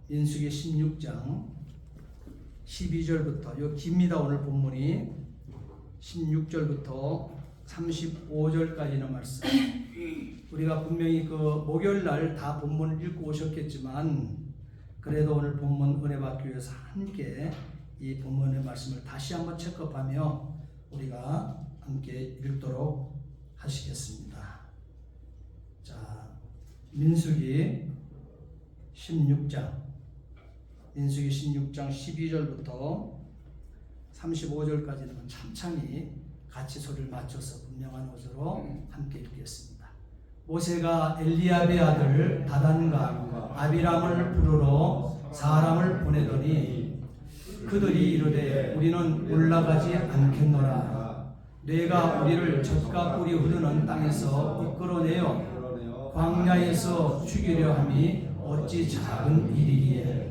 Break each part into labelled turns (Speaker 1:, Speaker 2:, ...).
Speaker 1: 민수기 16장 12절부터, 요 깁니다. 오늘 본문이 16절부터 35절까지는 말씀. 우리가 분명히 그 목요일 날 다 본문을 읽고 오셨겠지만, 그래도 오늘 본문 은혜 받기 위해서 함께 이 본문의 말씀을 다시 한번 체크하며 우리가 함께 읽도록 하시겠습니다. 자, 민수기 16장 12절부터 35절까지는 찬찬히 같이 소리를 맞춰서 분명한 것으로 함께 읽겠습니다. 모세가 엘리압의 아들 다단과 아비람을 부르러 사람을 보내더니 그들이 이르되 우리는 올라가지 않겠노라. 내가 우리를 젖과 꿀이 흐르는 땅에서 이끌어내어 광야에서 죽이려 함이 어찌 작은 일이기에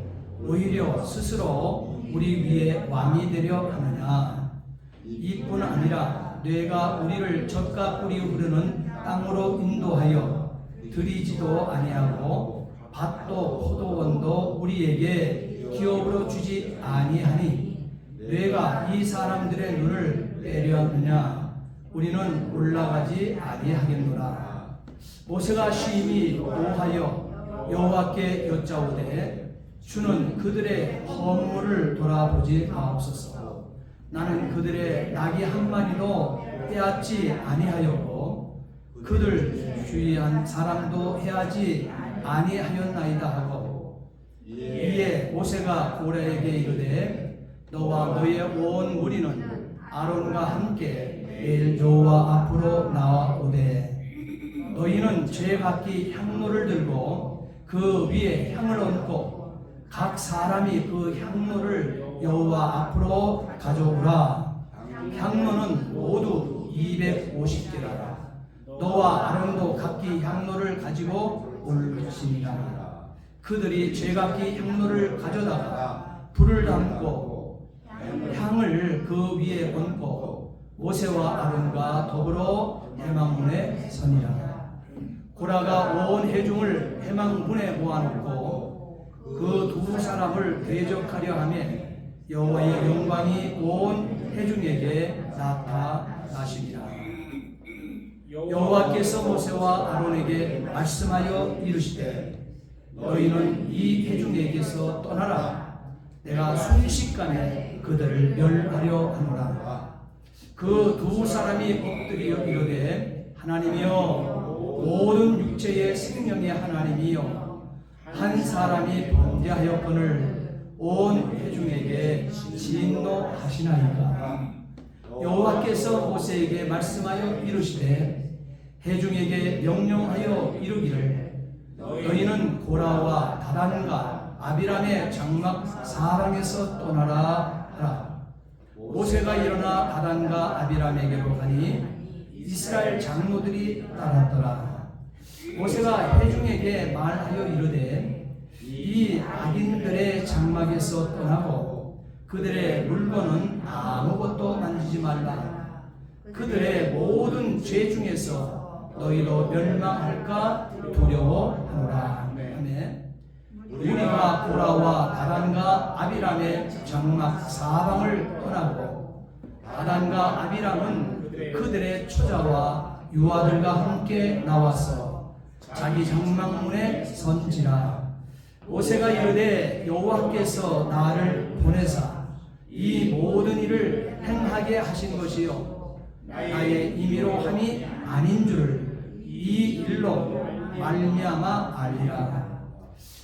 Speaker 1: 오히려 스스로 우리 위에 왕이 되려 하느냐. 이뿐 아니라 내가 우리를 젖과 꿀이 흐르는 땅으로 인도하여 들이지도 아니하고 밭도 포도원도 우리에게 기업으로 주지 아니하니 내가 이 사람들의 눈을 빼려 하느냐. 우리는 올라가지 아니하겠노라. 모세가 심히 노하여 여호와께 여짜오되 주는 그들의 허물을 돌아보지 마옵소서. 나는 그들의 낙이 한 마리도 빼앗지 아니하였고 그들 주의한 사람도 해하지 아니하였나이다 하고, 이에 모세가 고라에게 이르되 너와 너의 온 무리는 아론과 함께 내일 여호와 앞으로 나와오되 너희는 제각기 향로를 들고 그 위에 향을 얹고 각 사람이 그 향로를 여호와 앞으로 가져오라. 향로는 모두 250개라. 너와 아론도 각기 향로를 가지고 올지니라. 그들이 제각기 향로를 가져다가 불을 담고 향을 그 위에 얹고 모세와 아론과 더불어 회막문에 서니라. 고라가 온 회중을 회막문에 모아놓고 그 두 사람을 대적하려 하며 여호와의 영광이 온 회중에게 나타나시니라. 여호와께서 모세와 아론에게 말씀하여 이르시되 너희는 이 회중에게서 떠나라. 내가 순식간에 그들을 멸하려 하노라. 그 두 사람이 엎드려 이르되 하나님이여, 모든 육체의 생명의 하나님이여, 한 사람이 범죄하였거늘 온 회중에게 진노하시나이까. 여호와께서 모세에게 말씀하여 이르시되 회중에게 명령하여 이르기를 너희는 고라와 다단과 아비람의 장막 사방에서 떠나라 하라. 모세가 일어나 다단과 아비람에게로 가니 이스라엘 장로들이 따랐더라. 모세가 회중에게 말하여 이르되 이 악인들의 장막에서 떠나고 그들의 물건은 아무것도 만지지 말라. 그들의 모든 죄 중에서 너희도 멸망할까 두려워하노라. 아멘. 우리가 고라와 다단과 아비람의 장막 사방을 떠나고 다단과 아비람은 그들의 처자와 유아들과 함께 나와서 자기 장막문에 선지라. 모세가 이르되 여호와께서 나를 보내사 이 모든 일을 행하게 하신 것이요 나의 임의로 함이 아닌 줄을 이 일로 말미암아 알리라.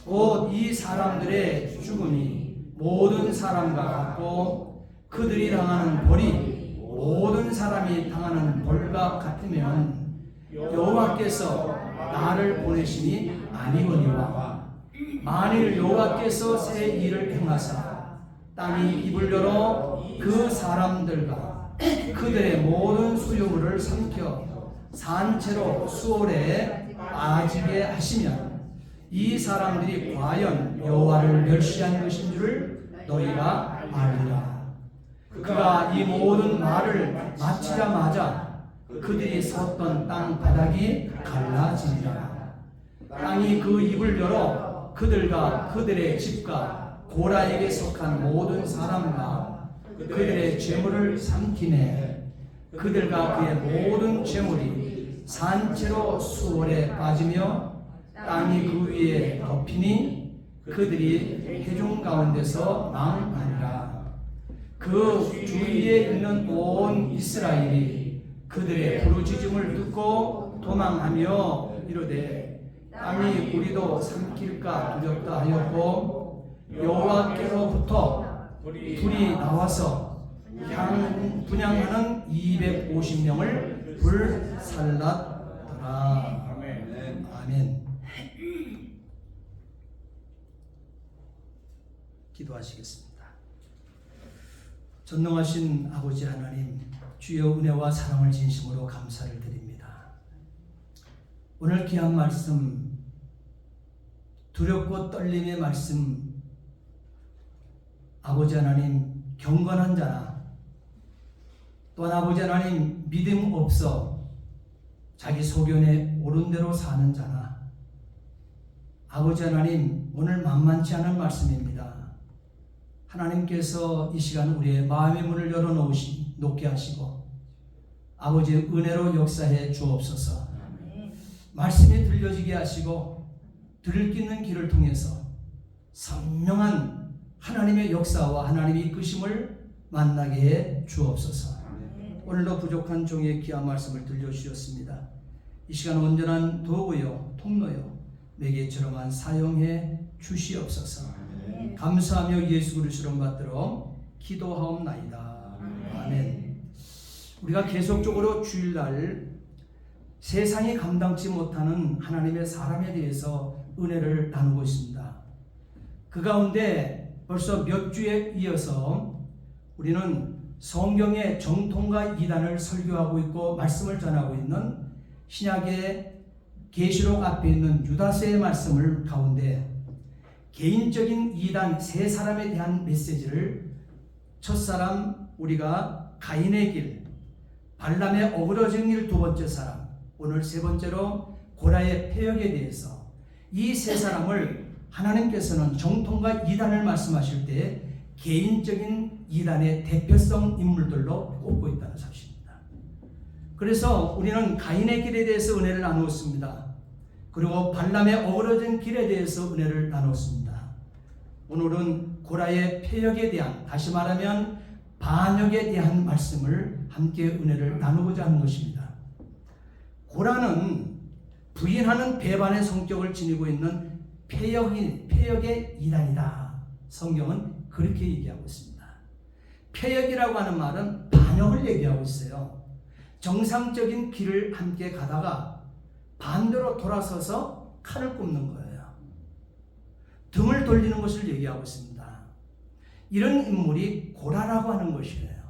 Speaker 1: 곧 이 사람들의 죽음이 모든 사람과 같고 그들이 당하는 벌이 모든 사람이 당하는 벌과 같으면 여호와께서 나를 보내시니 아니거니와, 만일 여호와께서 새 일을 행하사 땅이 입을 열어 그 사람들과 그들의 모든 소유물을 삼켜 산채로 수월에 빠지게 하시면 이 사람들이 과연 여호와를 멸시한 것인 줄을 너희가 알리라. 그가 이 모든 말을 마치자마자 그들이 섰던 땅 바닥이 갈라지니라. 땅이 그 입을 열어 그들과 그들의 집과 고라에게 속한 모든 사람과 그들의 재물을 삼키네. 그들과 그의 모든 재물이 산채로 수월에 빠지며 땅이 그 위에 덮이니 그들이 회중 가운데서 망하니라. 그 주위에 있는 온 이스라엘이 그들의 부르짖음을 듣고 도망하며 이르되 땅이 우리도 삼킬까 두렵다 하였고 여호와께로부터 불이 나와서 분향하는 250명을 불살랐더라. 아멘. 기도하시겠습니다. 전능하신 아버지 하나님, 주여 은혜와 사랑을 진심으로 감사를 드립니다. 오늘 귀한 말씀, 두렵고 떨림의 말씀, 아버지 하나님 경건한 자나 또한 아버지 하나님 믿음 없어 자기 소견에 옳은 대로 사는 자나 아버지 하나님 오늘 만만치 않은 말씀입니다. 하나님께서 이 시간 우리의 마음의 문을 열어놓게 하시고 아버지의 은혜로 역사해 주옵소서. 말씀이 들려지게 하시고 들리는 길을 통해서 선명한 하나님의 역사와 하나님의 이끄심을 만나게 해 주옵소서. 오늘도 부족한 종의 귀한 말씀을 들려주셨습니다. 이 시간 온전한 도구요 통로요 매개처럼만 사용해 주시옵소서. 감사하며 예수 그리스도를 받들어 기도하옵나이다. 아멘. 우리가 계속적으로 주일날 세상이 감당치 못하는 하나님의 사람에 대해서 은혜를 나누고 있습니다. 그 가운데 벌써 몇 주에 이어서 우리는 성경의 정통과 이단을 설교하고 있고 말씀을 전하고 있는 신약의 계시록 앞에 있는 유다서의 말씀을 가운데 개인적인 이단 세 사람에 대한 메시지를 첫사람 우리가 가인의 길, 발람의 어그러진 길 두 번째 사람, 오늘 세 번째로 고라의 폐역에 대해서 이 세 사람을 하나님께서는 정통과 이단을 말씀하실 때 개인적인 이단의 대표성 인물들로 꼽고 있다는 사실입니다. 그래서 우리는 가인의 길에 대해서 은혜를 나누었습니다. 그리고 발람의 어그러진 길에 대해서 은혜를 나누었습니다. 오늘은 고라의 폐역에 대한, 다시 말하면 반역에 대한 말씀을 함께 은혜를 나누고자 하는 것입니다. 고라는 부인하는 배반의 성격을 지니고 있는 폐역의 이단이다. 성경은 그렇게 얘기하고 있습니다. 폐역이라고 하는 말은 반역을 얘기하고 있어요. 정상적인 길을 함께 가다가 반대로 돌아서서 칼을 꼽는 거예요. 등을 돌리는 것을 얘기하고 있습니다. 이런 인물이 고라라고 하는 것이에요.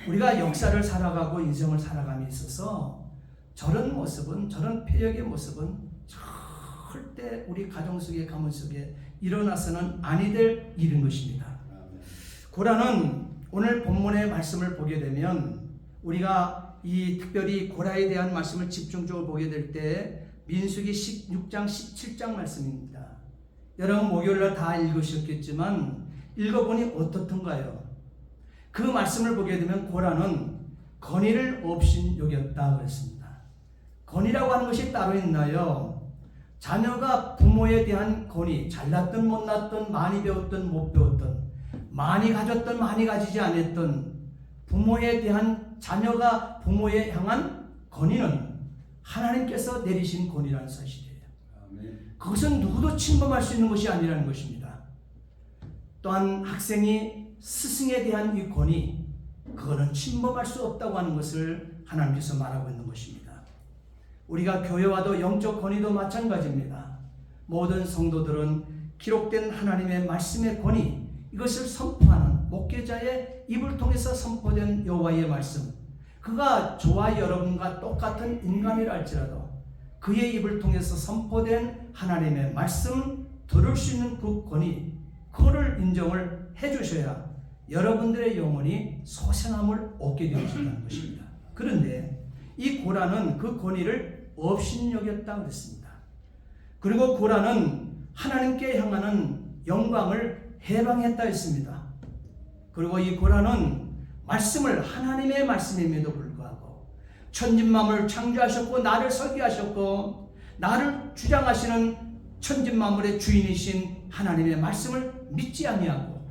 Speaker 1: 우리가 역사를 살아가고 인생을 살아감에 있어서 저런 모습은, 저런 폐역의 모습은 절대 우리 가정 속에, 가문 속에 일어나서는 아니 될 일인 것입니다. 고라는 오늘 본문의 말씀을 보게 되면 우리가 이 특별히 고라에 대한 말씀을 집중적으로 보게 될 때 민수기 16장 17장 말씀입니다. 여러분 목요일날 다 읽으셨겠지만 읽어보니 어떻던가요? 그 말씀을 보게 되면 고라는 건의를 업신여겼다 그랬습니다. 건의라고 하는 것이 따로 있나요? 자녀가 부모에 대한 건의, 잘났든 못났든 많이 배웠든 못 배웠든 많이 가졌든 많이 가지지 않았든 부모에 대한 자녀가 부모에 향한 건의는 하나님께서 내리신 건의라는 사실이에요. 그것은 누구도 침범할 수 있는 것이 아니라는 것입니다. 또한 학생이 스승에 대한 이 권위, 그거는 침범할 수 없다고 하는 것을 하나님께서 말하고 있는 것입니다. 우리가 교회와도 영적 권위도 마찬가지입니다. 모든 성도들은 기록된 하나님의 말씀의 권위, 이것을 선포하는 목회자의 입을 통해서 선포된 여호와의 말씀, 그가 저와 여러분과 똑같은 인간이라 할지라도 그의 입을 통해서 선포된 하나님의 말씀 들을 수 있는 그 권위, 그거를 인정을 해주셔야 여러분들의 영혼이 소생함을 얻게 되어진다는 것입니다. 그런데 이 고라는 그 권위를 업신여겼다 그랬습니다. 그리고 고라는 하나님께 향하는 영광을 해방했다 했습니다. 그리고 이 고라는 말씀을 하나님의 말씀임에도 불구하고 천진만물을 창조하셨고 나를 설계하셨고 나를 주장하시는 천진만물의 주인이신 하나님의 말씀을 믿지 아니하고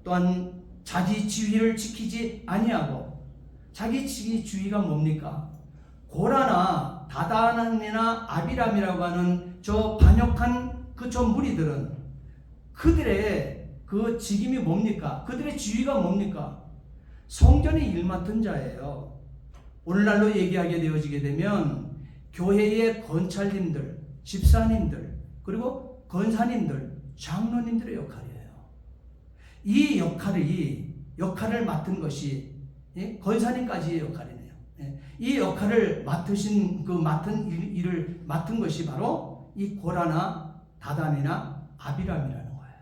Speaker 1: 또한 자기 지위를 지키지 아니하고 자기 지위가 뭡니까? 고라나 다단이나 아비람이라고 하는 저 반역한 저 무리들은 그들의 그 직임이 뭡니까? 그들의 지위가 뭡니까? 성전의 일 맡은 자예요. 오늘날로 얘기하게 되어지게 되면 교회의 건찰님들, 집사님들, 그리고 권사님들, 장로님들의 역할이에요. 이 역할을 맡은 것이 권사님까지의 역할이네요. 이 역할을 맡은 일을 맡은 것이 바로 이 고라나 다단이나 아비람이라는 거예요.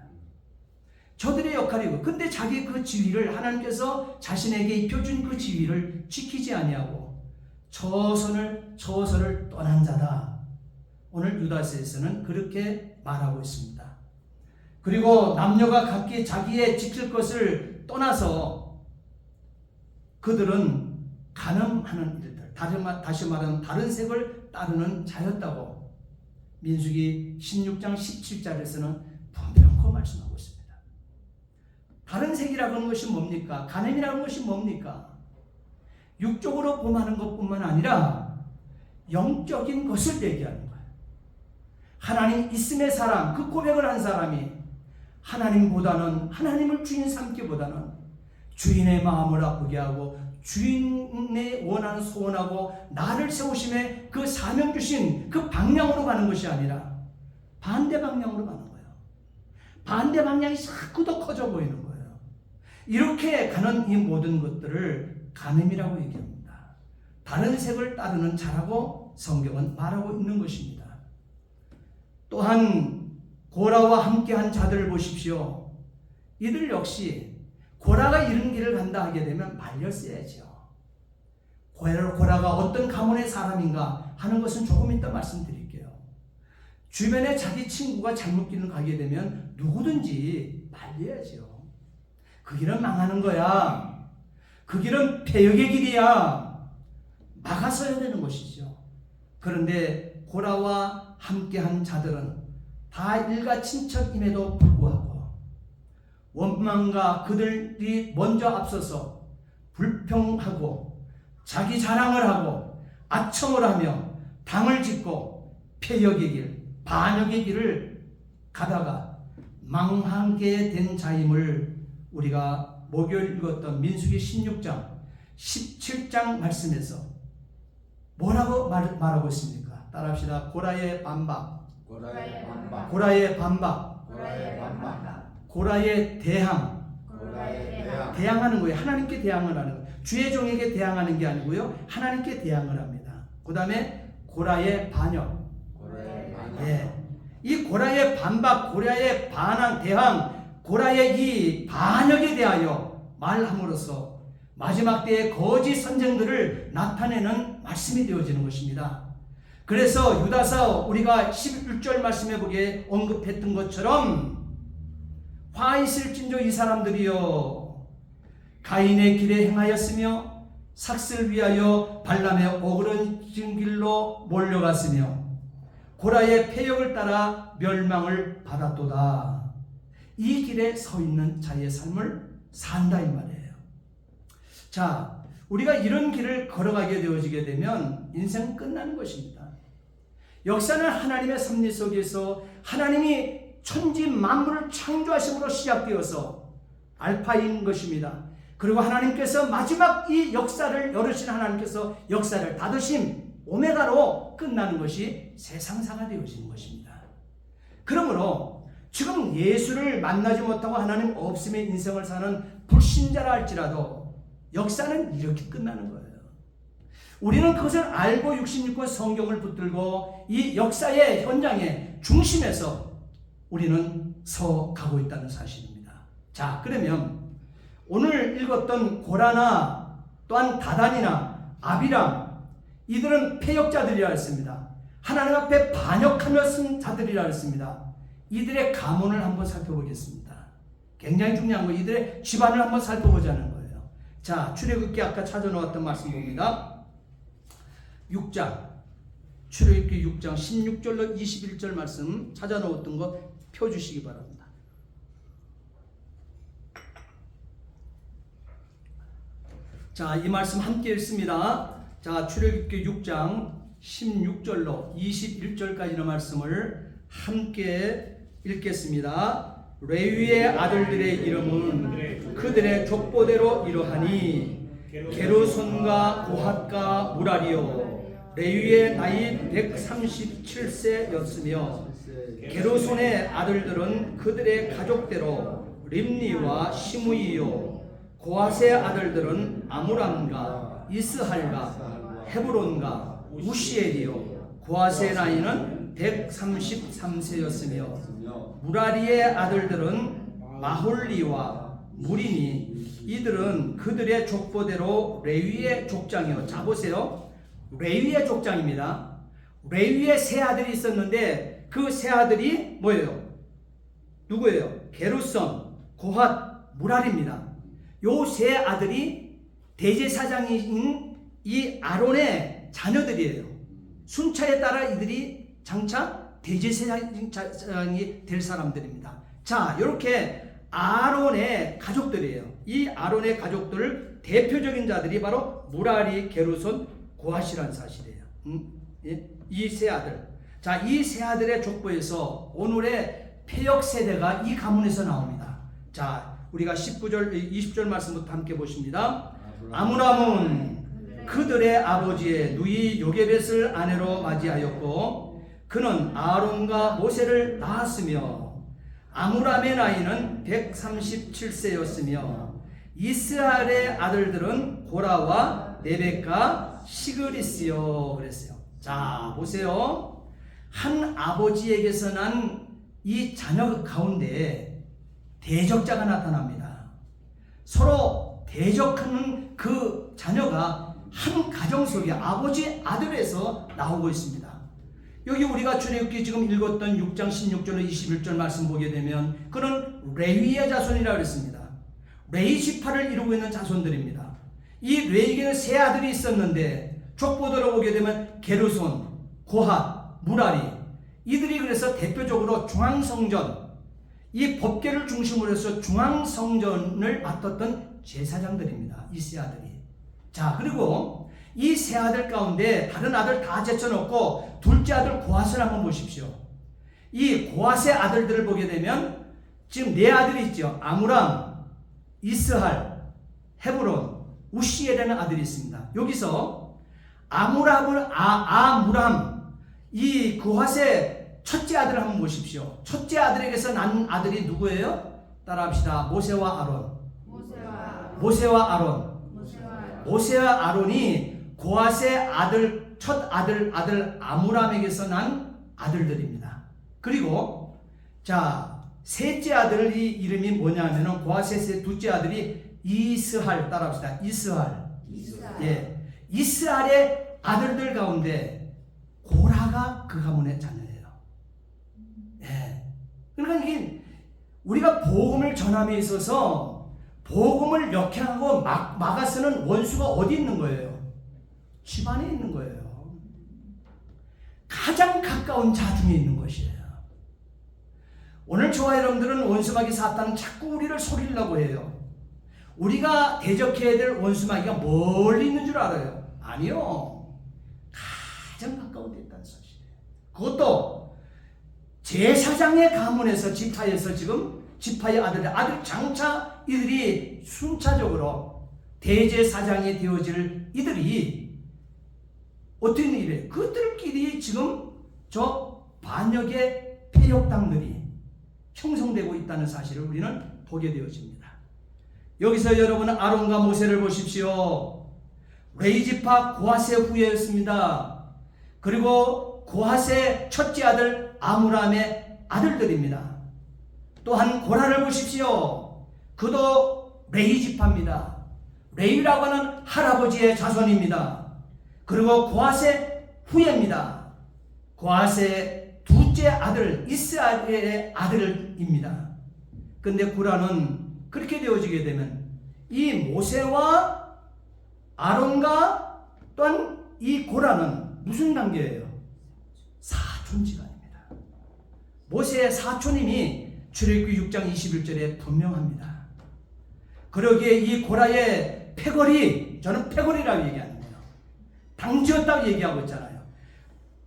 Speaker 1: 저들의 역할이고, 근데 자기 그 지위를 하나님께서 자신에게 입혀준 그 지위를 지키지 아니하고 저서를 떠난 자다. 오늘 유다서에서는 그렇게 말하고 있습니다. 그리고 남녀가 각기 자기의 지킬 것을 떠나서 그들은 간음하는 일들, 다시 말하면 다른 색을 따르는 자였다고 민수기 16장 17절에서는 분명코 말씀하고 있습니다. 다른 색이라고 하는 것이 뭡니까? 간음이라는 것이 뭡니까? 육적으로 범하는 것뿐만 아니라 영적인 것을 얘기하는 거예요. 하나님 있음의 사람, 그 고백을 한 사람이 하나님을 주인 삼기보다는 주인의 마음을 아프게 하고 주인의 원하는 소원하고 나를 세우심에 그 사명 주신 그 방향으로 가는 것이 아니라 반대 방향으로 가는 거예요. 반대 방향이 자꾸 더 커져 보이는 거예요. 이렇게 가는 이 모든 것들을 간음이라고 얘기합니다. 다른 색을 따르는 자라고 성경은 말하고 있는 것입니다. 또한 고라와 함께한 자들을 보십시오. 이들 역시 고라가 이런 길을 간다 하게 되면 말렸어야죠. 고라가 어떤 가문의 사람인가 하는 것은 조금 이따 말씀드릴게요. 주변에 자기 친구가 잘못 길을 가게 되면 누구든지 말려야죠. 그 길은 망하는 거야. 그 길은 폐역의 길이야. 막아서야 되는 것이죠. 그런데 고라와 함께한 자들은 다 일가 친척임에도 불구하고 원망과 그들이 먼저 앞서서 불평하고 자기 자랑을 하고 아첨을 하며 당을 짓고 폐역의 길, 반역의 길을 가다가 망하게 된 자임을 우리가 목요일 읽었던 민수기 16장 17장 말씀에서 뭐라고 말하고 있습니까? 따라합시다. 고라의 반박, 고라의 대항, 대항하는 거예요. 하나님께 대항을 하는 거예요. 주의 종에게 대항하는 게 아니고요, 하나님께 대항을 합니다. 그 다음에 고라의 반역. 이 고라의 반박, 고라의 반항, 대항, 고라의 이 반역에 대하여 말함으로써 마지막 때의 거짓 선생들을 나타내는 말씀이 되어지는 것입니다. 그래서 유다서 우리가 11절 말씀해 보기에 언급했던 것처럼 화 있을진저 이 사람들이여 가인의 길에 행하였으며 삭슬 위하여 발람의 어그러진 길로 몰려갔으며 고라의 폐역을 따라 멸망을 받았도다. 이 길에 서 있는 자의 삶을 산다 이 말이에요. 자, 우리가 이런 길을 걸어가게 되어지게 되면 인생은 끝나는 것입니다. 역사는 하나님의 섭리 속에서 하나님이 천지 만물을 창조하심으로 시작되어서 알파인 것입니다. 그리고 하나님께서 마지막 이 역사를 열으신 하나님께서 역사를 닫으심 오메가로 끝나는 것이 세상사가 되어지는 것입니다. 그러므로 지금 예수를 만나지 못하고 하나님 없음의 인생을 사는 불신자라 할지라도 역사는 이렇게 끝나는 거예요. 우리는 그것을 알고 66권 성경을 붙들고 이 역사의 현장의 중심에서 우리는 서 가고 있다는 사실입니다. 자, 그러면 오늘 읽었던 고라나 또한 다단이나 아비람, 이들은 폐역자들이라 했습니다. 하나님 앞에 반역하며 쓴 자들이라 했습니다. 이들의 가문을 한번 살펴보겠습니다. 굉장히 중요한 거, 이들의 집안을 한번 살펴보자는 거예요. 자, 출애굽기 아까 찾아놓았던 말씀 봅니다. 6장, 출애굽기 6장 16절로 21절 말씀 찾아놓았던 거 펴주시기 바랍니다. 자, 이 말씀 함께 읽습니다. 자, 출애굽기 6장 16절로 21절까지의 말씀을 함께 읽겠습니다. 레위의 아들들의 이름은 그들의 족보대로 이러하니 게르손과 고핫과 무라리요. 레위의 나이 137세였으며 게르손의 아들들은 그들의 가족대로 림니와 시므이요. 고핫의 아들들은 아므람과 이스할과 헤브론과 우시엘이요. 고핫의 나이는 133세였으며 무라리의 아들들은 마홀리와 무리니 이들은 그들의 족보대로 레위의 족장이요. 자, 보세요. 레위의 족장입니다. 레위의 세 아들이 있었는데 그 세 아들이 뭐예요? 누구예요? 게르손, 고핫, 무라리입니다. 요 세 아들이 대제사장인 이 아론의 자녀들이에요. 순차에 따라 이들이 장차 대제사장이 될 사람들입니다. 자, 이렇게 아론의 가족들이에요. 이 아론의 가족들 대표적인 자들이 바로 무라리, 게르손, 고핫이라는 사실이에요. 이 세 아들. 자, 이 세 아들의 족보에서 오늘의 폐역 세대가 이 가문에서 나옵니다. 자, 우리가 20절 말씀부터 함께 보십니다. 아므람은 그들의 아버지의 누이 요게벳을 아내로 맞이하였고 그는 아론과 모세를 낳았으며 아므람의 나이는 137세였으며 이스라엘의 아들들은 고라와 네벡과 시그리스요. 그랬어요. 자, 보세요. 한 아버지에게서 난 이 자녀 가운데 대적자가 나타납니다. 서로 대적하는 그 자녀가 한 가정 속에 아버지 아들에서 나오고 있습니다. 여기 우리가 출애굽기 지금 읽었던 6장 16절로 21절 말씀 보게 되면 그는 레위의 자손이라고 그랬습니다. 레위 지파를 이루고 있는 자손들입니다. 이 레위에는 세 아들이 있었는데 족보대로 보게 되면 게르손, 고핫, 무라리 이들이 그래서 대표적으로 중앙성전 이 법궤를 중심으로 해서 중앙성전을 맡았던 제사장들입니다. 이 세 아들이. 자, 그리고 이 세 아들 가운데 다른 아들 다 제쳐놓고 둘째 아들 고핫을 한번 보십시오. 이 고핫의 아들들을 보게 되면 지금 네 아들이 있죠. 아므람, 이스할, 헤브론, 우시엘이라는 아들이 있습니다. 여기서 아므람 이 고핫의 첫째 아들을 한번 보십시오. 첫째 아들에게서 난 아들이 누구예요? 따라합시다. 모세와 아론. 모세와 아론이 고핫의 아들, 첫 아들 아므람에게서 난 아들들입니다. 그리고 자, 셋째 아들이 이름이 뭐냐면은 고핫의 둘째 아들이 이스할. 따라합시다. 이스할. 예, 이스할의 아들들 가운데 고라가 그 가문의 자녀예요. 예. 그러니까 이게 우리가 복음을 전함에 있어서 복음을 역행하고 막아 쓰는 원수가 어디 있는 거예요? 집안에 있는 거예요. 가장 가까운 자중에 있는 것이에요. 오늘 저와 여러분들은 원수마귀 사탄은 자꾸 우리를 속이려고 해요. 우리가 대적해야 될 원수마귀가 멀리 있는 줄 알아요. 아니요. 가장 가까운 데 있다는 사실이에요. 그것도 제사장의 가문에서 지파에서 지금 지파의 아들 장차 이들이 순차적으로 대제사장이 되어질 이들이 어떤 일이에요? 그들끼리 지금 저 반역의 폐역당들이 형성되고 있다는 사실을 우리는 보게 되어집니다. 여기서 여러분은 아론과 모세를 보십시오. 레위 지파 고핫의 후예였습니다. 그리고 고핫의 첫째 아들 아므람의 아들들입니다. 또한 고라를 보십시오. 그도 레위 지파입니다. 레위라고 하는 할아버지의 자손입니다. 그리고 고핫의 후예입니다. 고핫의 둘째 둘째 아들 이스라엘의 아들입니다. 근데 고라는 그렇게 되어지게 되면 이 모세와 아론과 또한 이 고라는 무슨 관계예요? 사촌지간입니다. 모세의 사촌임이 출애굽기 6장 21절에 분명합니다. 그러기에 이 고라의 패거리, 저는 패거리라고 얘기하는 거예요. 당지었다고 얘기하고 있잖아요.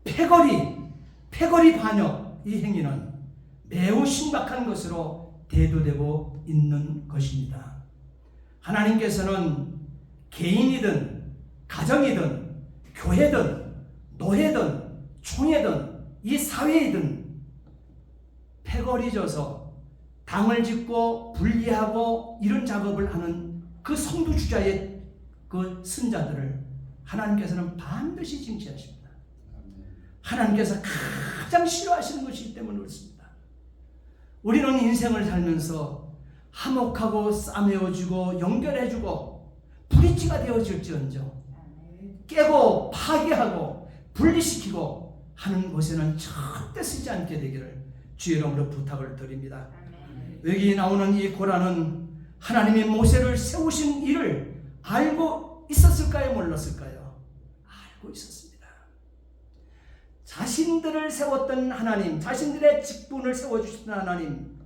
Speaker 1: 패거리 반역, 이 행위는 매우 심각한 것으로 대두되고 있는 것입니다. 하나님께서는 개인이든 가정이든 교회든 노예든 총회든 이 사회이든 패거리 져서 당을 짓고 분리하고 이런 작업을 하는 그 선두주자의 그 선자들을 하나님께서는 반드시 징계하십니다. 하나님께서 가장 싫어하시는 것이기 때문에 그렇습니다. 우리는 인생을 살면서 화목하고 싸매어주고 연결해주고 브릿지가 되어질지언정 깨고 파괴하고 분리시키고 하는 것에는 절대 쓰지 않게 되기를 주의 이름으로 부탁을 드립니다. 여기 나오는 이 고라는 하나님이 모세를 세우신 일을 알고 있었을까요? 몰랐을까요? 알고 있었습니다. 자신들을 세웠던 하나님, 자신들의 직분을 세워주신 하나님,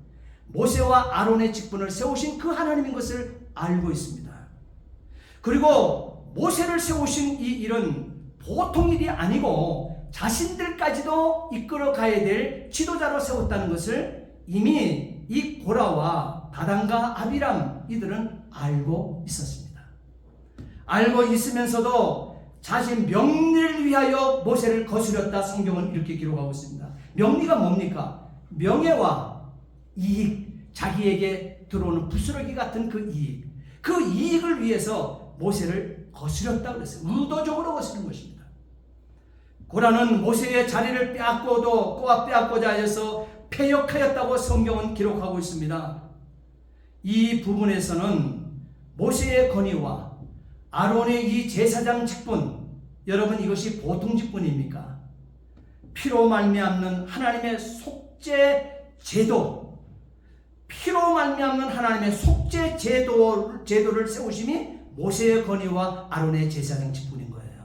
Speaker 1: 모세와 아론의 직분을 세우신 그 하나님인 것을 알고 있습니다. 그리고 모세를 세우신 이 일은 보통 일이 아니고 자신들까지도 이끌어 가야 될 지도자로 세웠다는 것을 이미 이 고라와 다단과 아비람 이들은 알고 있었습니다. 알고 있으면서도 자신 명리를 위하여 모세를 거스렸다. 성경은 이렇게 기록하고 있습니다. 명리가 뭡니까? 명예와 이익, 자기에게 들어오는 부스러기 같은 그 이익, 그 이익을 위해서 모세를 거스렸다 그랬어요. 의도적으로 거스른 것입니다. 고라는 모세의 자리를 빼앗고자 하여서 패역하였다고 성경은 기록하고 있습니다. 이 부분에서는 모세의 건의와 아론의 이 제사장 직분, 여러분 이것이 보통 직분입니까? 피로 말미암는 하나님의 속죄 제도, 피로 말미암는 하나님의 속죄 제도를 세우심이 모세의 건의와 아론의 제사장 직분인 거예요.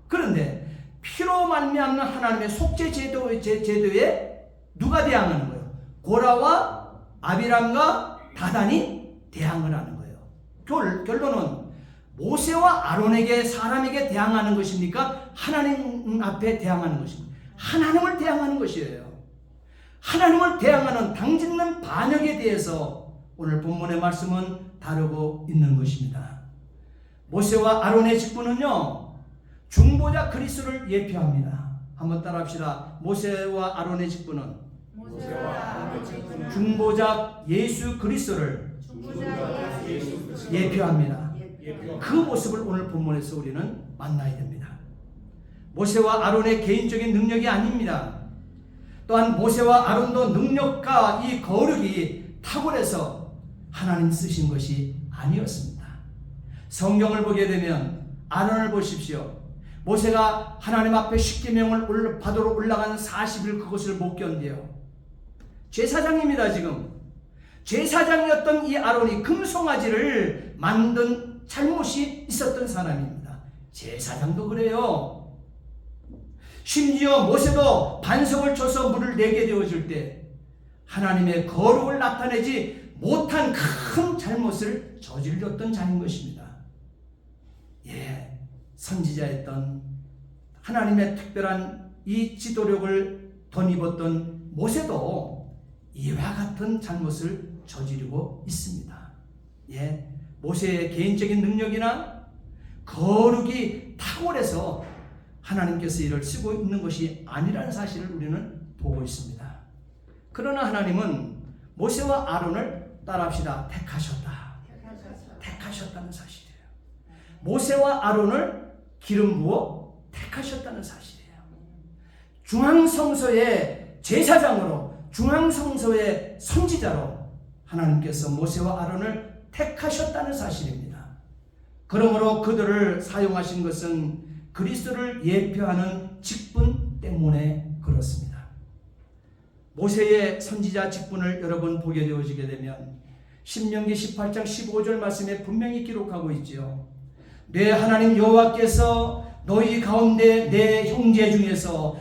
Speaker 1: 그런데 피로 말미암는 하나님의 속죄 제도에 누가 대항하는 거예요? 고라와 아비람과 다단이 대항을 하는 거예요. 결론은 모세와 아론에게 사람에게 대항하는 것입니까? 하나님 앞에 대항하는 것입니까? 하나님을 대항하는 것이에요. 하나님을 대항하는 당짓는 반역에 대해서 오늘 본문의 말씀은 다루고 있는 것입니다. 모세와 아론의 직분은요, 중보자 그리스도를 예표합니다. 한번 따라합시다. 모세와 아론의 직분은 중보자 예수 그리스도를 예표합니다. 그 모습을 오늘 본문에서 우리는 만나야 됩니다. 모세와 아론의 개인적인 능력이 아닙니다. 또한 모세와 아론도 능력과 이 거룩이 탁월해서 하나님 쓰신 것이 아니었습니다. 성경을 보게 되면 아론을 보십시오. 모세가 하나님 앞에 십계명을 받으러 올라간 40일 그것을 못 견뎌요. 제사장입니다. 지금 제사장이었던 이 아론이 금송아지를 만든 잘못이 있었던 사람입니다. 제사장도 그래요. 심지어 모세도 반석을 쳐서 물을 내게 되어줄 때 하나님의 거룩을 나타내지 못한 큰 잘못을 저질렀던 자인 것입니다. 선지자였던 하나님의 특별한 이 지도력을 덧입었던 모세도 이와 같은 잘못을 저지르고 있습니다. 모세의 개인적인 능력이나 거룩이 탁월해서 하나님께서 이를 쓰고 있는 것이 아니라는 사실을 우리는 보고 있습니다. 그러나 하나님은 모세와 아론을 따라합시다. 택하셨다는 사실이에요. 모세와 아론을 기름 부어 택하셨다는 사실이에요. 중앙성소의 제사장으로, 중앙성소의 선지자로 하나님께서 모세와 아론을 택하셨다는 사실입니다. 그러므로 그들을 사용하신 것은 그리스도를 예표하는 직분 때문에 그렇습니다. 모세의 선지자 직분을 여러분 보게 되어지게 되면 신명기 18장 15절 말씀에 분명히 기록하고 있지요. 내 하나님 여호와께서 너희 가운데 내 형제 중에서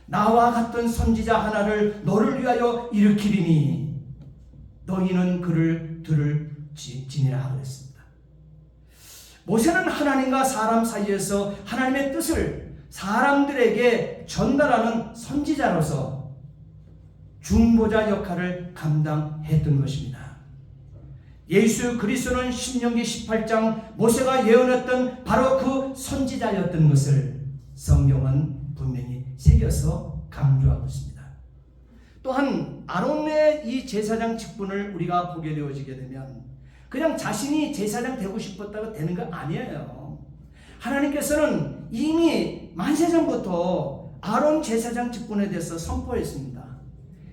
Speaker 1: 나와 같은 선지자 하나를 너를 위하여 일으키리니 너희는 그를 들을지니라 그랬습니다. 모세는 하나님과 사람 사이에서 하나님의 뜻을 사람들에게 전달하는 선지자로서 중보자 역할을 감당했던 것입니다. 예수 그리스도는 신명기 18장 모세가 예언했던 바로 그 선지자였던 것을 성경은 분명히 새겨서 강조하고 있습니다. 또한 아론의 이 제사장 직분을 우리가 보게 되어지게 되면 그냥 자신이 제사장 되고 싶었다고 되는 거 아니에요. 하나님께서는 이미 만세전부터 아론 제사장 직분에 대해서 선포했습니다.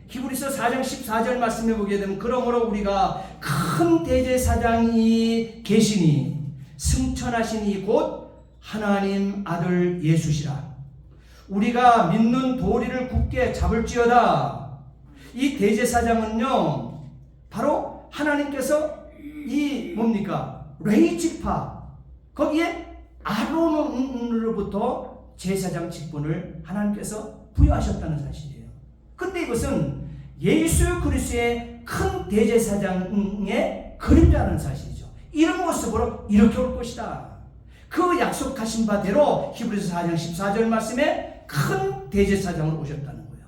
Speaker 1: 히브리서 4장 14절 말씀해 보게 되면 그러므로 우리가 큰 대제사장이 계시니 승천하시니 곧 하나님 아들 예수시라. 우리가 믿는 도리를 굳게 잡을지어다. 이 대제사장은요 바로 하나님께서 이 뭡니까? 레위지파 거기에 아론으로부터 제사장 직분을 하나님께서 부여하셨다는 사실이에요. 근데 이것은 예수 그리스도의 큰 대제사장의 그림자라는 사실이죠. 이런 모습으로 이렇게 올 것이다. 그 약속하신 바대로 히브리서 4장 14절 말씀에 큰 대제사장을 오셨다는 거예요.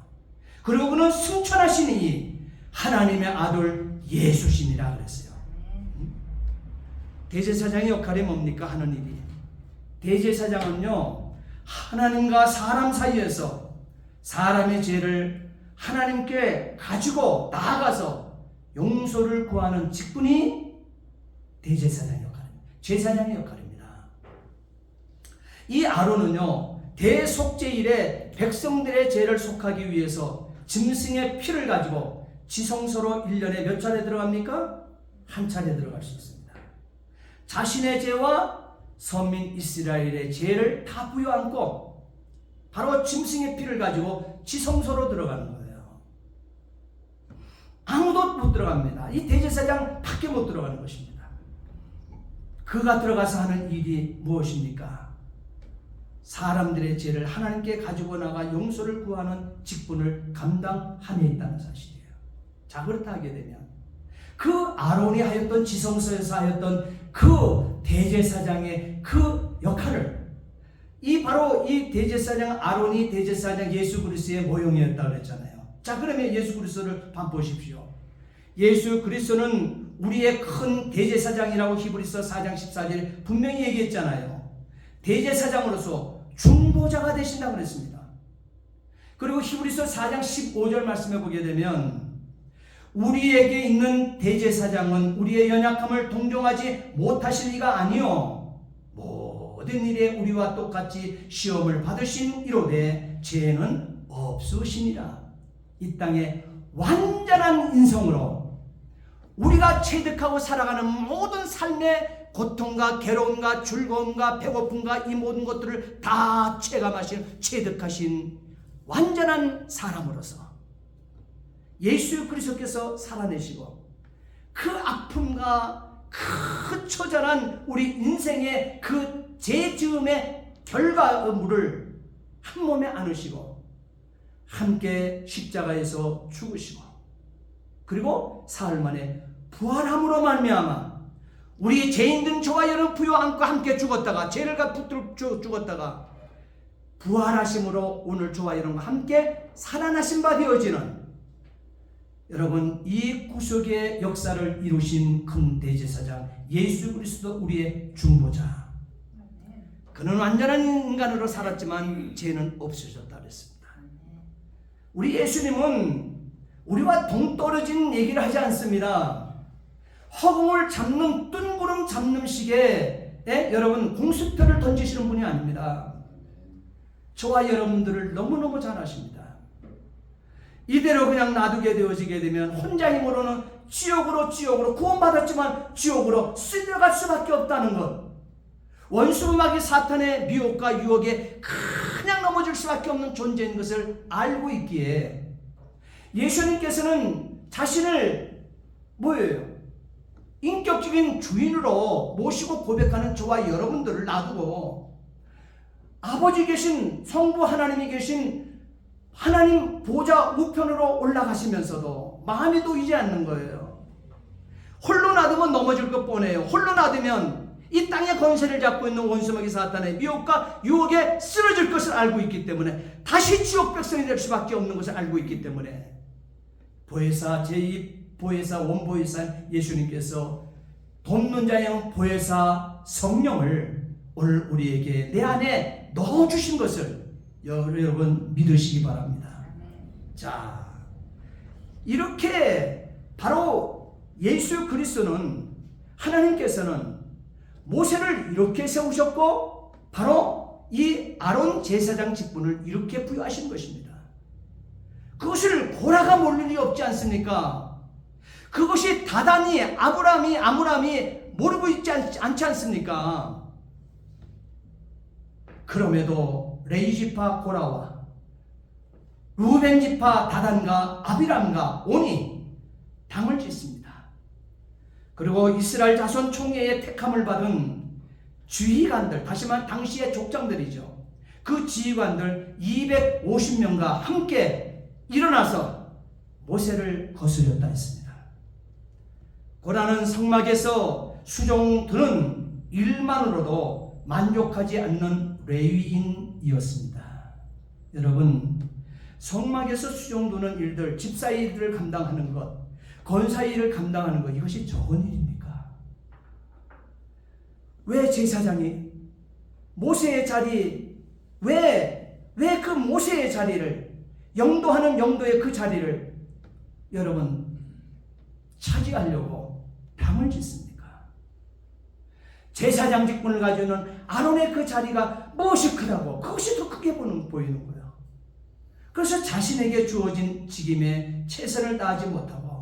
Speaker 1: 그리고 그는 승천하시니 하나님의 아들 예수시니라 그랬어요. 대제사장의 역할이 뭡니까? 하는 일이. 대제사장은요 하나님과 사람 사이에서 사람의 죄를 하나님께 가지고 나아가서 용서를 구하는 직분이 대제사장 역할입니다. 제사장의 역할입니다. 이 아론은요 대속죄일에 백성들의 죄를 속하기 위해서 짐승의 피를 가지고 지성소로 1년에 몇 차례 들어갑니까? 한 차례 들어갈 수 있습니다. 자신의 죄와 선민 이스라엘의 죄를 다 부여안고 바로 짐승의 피를 가지고 지성소로 들어가는 거예요. 아무도 못 들어갑니다. 이 대제사장 밖에 못 들어가는 것입니다. 그가 들어가서 하는 일이 무엇입니까? 사람들의 죄를 하나님께 가지고 나가 용서를 구하는 직분을 감당함에 있다는 사실이에요. 자, 그렇다 하게 되면 그 아론이 하였던 지성소에서 하였던 그 대제사장의 그 역할을 바로 이 대제사장 아론이 대제사장 예수 그리스도의 모형이었다고 그랬잖아요. 자, 그러면 예수 그리스도를 보십시오. 예수 그리스도는 우리의 큰 대제사장이라고 히브리서 4장 14절에 분명히 얘기했잖아요. 대제사장으로서 중보자가 되신다고 그랬습니다. 그리고 히브리서 4장 15절 말씀해 보게 되면 우리에게 있는 대제사장은 우리의 연약함을 동정하지 못하실 리가 아니요 모든 일에 우리와 똑같이 시험을 받으신 이로되 죄는 없으시니라. 이 땅에 완전한 인성으로 우리가 체득하고 살아가는 모든 삶의 고통과 괴로움과 즐거움과 배고픔과 이 모든 것들을 다 체득하신 완전한 사람으로서 예수 그리스도께서 살아내시고 그 아픔과 그 처절한 우리 인생의 그 죄지음의 결과물을 한 몸에 안으시고 함께 십자가에서 죽으시고 그리고 사흘 만에 부활함으로 말미암아 우리 죄인된 저와 여러분 부여안고 함께 죽었다가 죄를 붙들고 죽었다가 부활하심으로 오늘 저와 여러분과 함께 살아나신 바 되어지는 여러분 이 구속의 역사를 이루신 큰 대제사장 예수 그리스도 우리의 중보자. 그는 완전한 인간으로 살았지만 죄는 없으셨다 그랬습니다. 우리 예수님은 우리와 동떨어진 얘기를 하지 않습니다. 허공을 잡는 뜬구름 잡는 식의 여러분 공수표를 던지시는 분이 아닙니다. 저와 여러분들을 너무너무 잘 아십니다. 이대로 그냥 놔두게 되어지게 되면 혼자 힘으로는 지옥으로 구원받았지만 지옥으로 쓸려갈 수밖에 없다는 것. 원수마귀 사탄의 미혹과 유혹에 그냥 넘어질 수밖에 없는 존재인 것을 알고 있기에 예수님께서는 자신을 인격적인 주인으로 모시고 고백하는 저와 여러분들을 놔두고 아버지 계신 성부 하나님이 계신 하나님 보좌 우편으로 올라가시면서도 마음이 놓이지 않는 거예요. 홀로 놔두면 넘어질 것 뻔해요. 홀로 놔두면 이 땅의 권세를 잡고 있는 원수마귀 사탄의 미혹과 유혹에 쓰러질 것을 알고 있기 때문에 다시 지옥 백성이 될 수밖에 없는 것을 알고 있기 때문에 보혜사 제2보혜사 원보혜사 예수님께서 돕는 자의 보혜사 성령을 오늘 우리에게 내 안에 넣어주신 것을 여러분 믿으시기 바랍니다. 자, 이렇게 바로 예수 그리스도는 하나님께서는 모세를 이렇게 세우셨고 바로 이 아론 제사장 직분을 이렇게 부여하신 것입니다. 그것을 고라가 모를 일이 없지 않습니까? 그것이 다단이 아므람이 모르고 있지 않지 않습니까? 그럼에도 레위지파 고라와 루벤지파 다단과 아비람과 온이 당을 짓습니다. 그리고 이스라엘 자손 총회의 택함을 받은 지휘관들, 다시 말해 당시의 족장들이죠. 그 지휘관들 250명과 함께 일어나서 모세를 거스렸다 했습니다. 고라는 성막에서 수종 드는 일만으로도 만족하지 않는 레위인이었습니다. 여러분, 성막에서 수종 드는 일들, 집사 일들을 감당하는 것, 권사 일을 감당하는 것, 이것이 적은 일입니까? 왜 제사장이 모세의 자리, 왜 그 모세의 자리를, 영도하는 영도의 그 자리를 여러분 차지하려고 당을 짓습니까? 제사장 직분을 가지고 있는 아론의 그 자리가 무엇이 크다고, 그것이 더 크게 보이는 거예요. 그래서 자신에게 주어진 직임에 최선을 다하지 못하고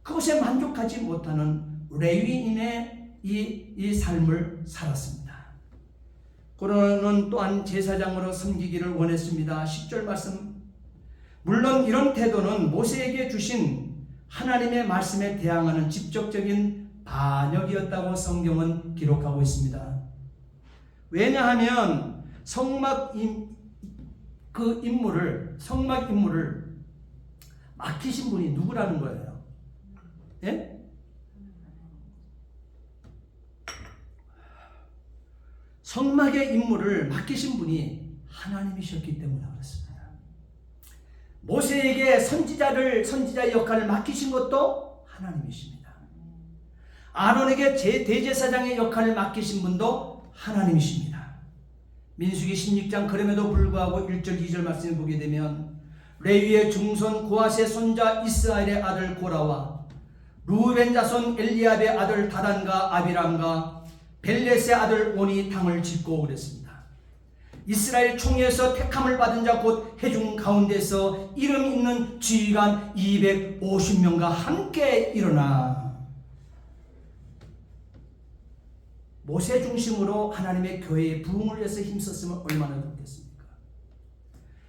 Speaker 1: 그것에 만족하지 못하는 레위인의 이 삶을 살았습니다. 고라는 또한 제사장으로 섬기기를 원했습니다. 10절 말씀, 물론 이런 태도는 모세에게 주신 하나님의 말씀에 대항하는 직접적인 반역이었다고 성경은 기록하고 있습니다. 왜냐하면 성막 임무를 맡기신 분이 누구라는 거예요? 예? 성막의 임무를 맡기신 분이 하나님이셨기 때문에 그렇습니다. 모세에게 선지자의 역할을 맡기신 것도 하나님이십니다. 아론에게 대제사장의 역할을 맡기신 분도 하나님이십니다. 민수기 16장 그럼에도 불구하고 1절 2절 말씀을 보게 되면 레위의 중손 고핫의 손자 이스라엘의 아들 고라와 루벤 자손 엘리압의 아들 다단과 아비람과 벨렛의 아들 온이 당을 짓고 그랬습니다. 이스라엘 총회에서 택함을 받은 자 곧 회중 가운데서 이름 있는 지휘관 250명과 함께 일어나 모세 중심으로 하나님의 교회의 부흥을 위해서 힘썼으면 얼마나 좋겠습니까?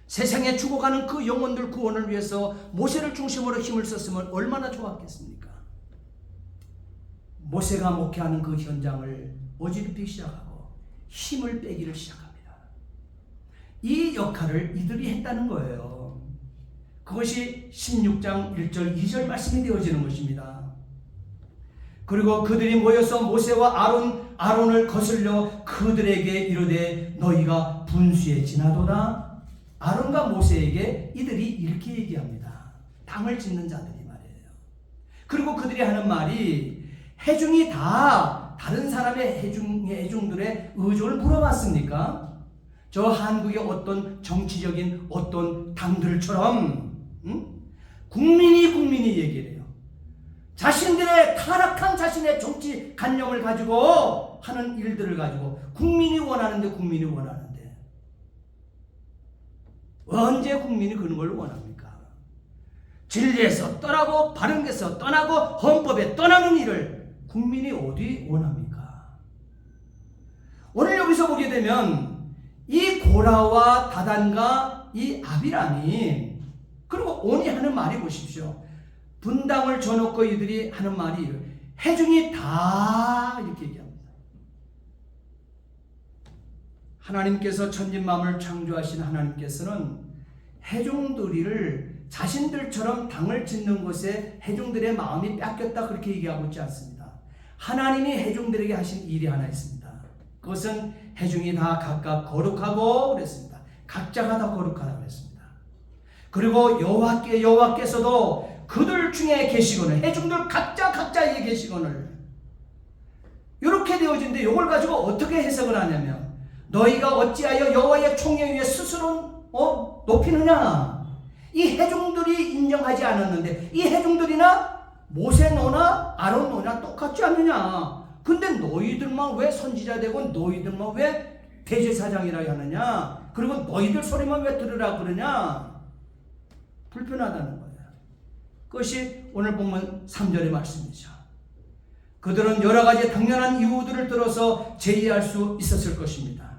Speaker 1: 세상에 죽어가는 그 영혼들 구원을 위해서 모세를 중심으로 힘을 썼으면 얼마나 좋았겠습니까? 모세가 목회하는 그 현장을 어지럽히기 시작하고 힘을 빼기를 시작합니다. 이 역할을 이들이 했다는 거예요. 그것이 16장 1절 2절 말씀이 되어지는 것입니다. 그리고 그들이 모여서 모세와 아론을 거슬려 그들에게 이르되 너희가 분수에 지나도다. 아론과 모세에게 이들이 이렇게 얘기합니다. 당을 짓는 자들이 말이에요. 그리고 그들이 하는 말이 회중이 다 다른 사람의 회중들의 의존을 물어봤습니까? 저 한국의 어떤 정치적인 어떤 당들처럼 국민이 얘기를 해요. 자신들의 타락한 자신의 정치 관념을 가지고 하는 일들을 가지고 국민이 원하는데 언제 국민이 그런 걸 원합니까? 진리에서 떠나고 바른 데서 떠나고 헌법에 떠나는 일을 국민이 어디 원합니까? 오늘 여기서 보게 되면 이 고라와 다단과 이 아비람이 그리고 온이 하는 말이 보십시오. 분당을 줘놓고 이들이 하는 말이 해중이 다 이렇게 얘기합니다. 하나님께서 천진만물을 창조하신 하나님께서는 해중들이를 자신들처럼 당을 짓는 곳에 해중들의 마음이 뺏겼다 그렇게 얘기하고 있지 않습니다. 하나님이 해중들에게 하신 일이 하나 있습니다. 그것은 해중이 다 각각 거룩하고 그랬습니다. 각자가 다 거룩하다고 그랬습니다. 그리고 여호와께서도 그들 중에 계시거늘 해중들 각자의 계시거늘 이렇게 되어진데 이걸 가지고 어떻게 해석을 하냐면 너희가 어찌하여 여호와의 총회 위에 스스로 높이느냐. 이 해중들이 인정하지 않았는데 이 해중들이나 모세 너나 아론 너나 똑같지 않느냐. 근데 너희들만 왜 선지자 되고 너희들만 왜 대제사장이라 하느냐. 그리고 너희들 소리만 왜 들으라 그러냐. 불편하다는 거예요. 그것이 오늘 본문 3절의 말씀이죠. 그들은 여러 가지 당연한 이유들을 들어서 제의할 수 있었을 것입니다.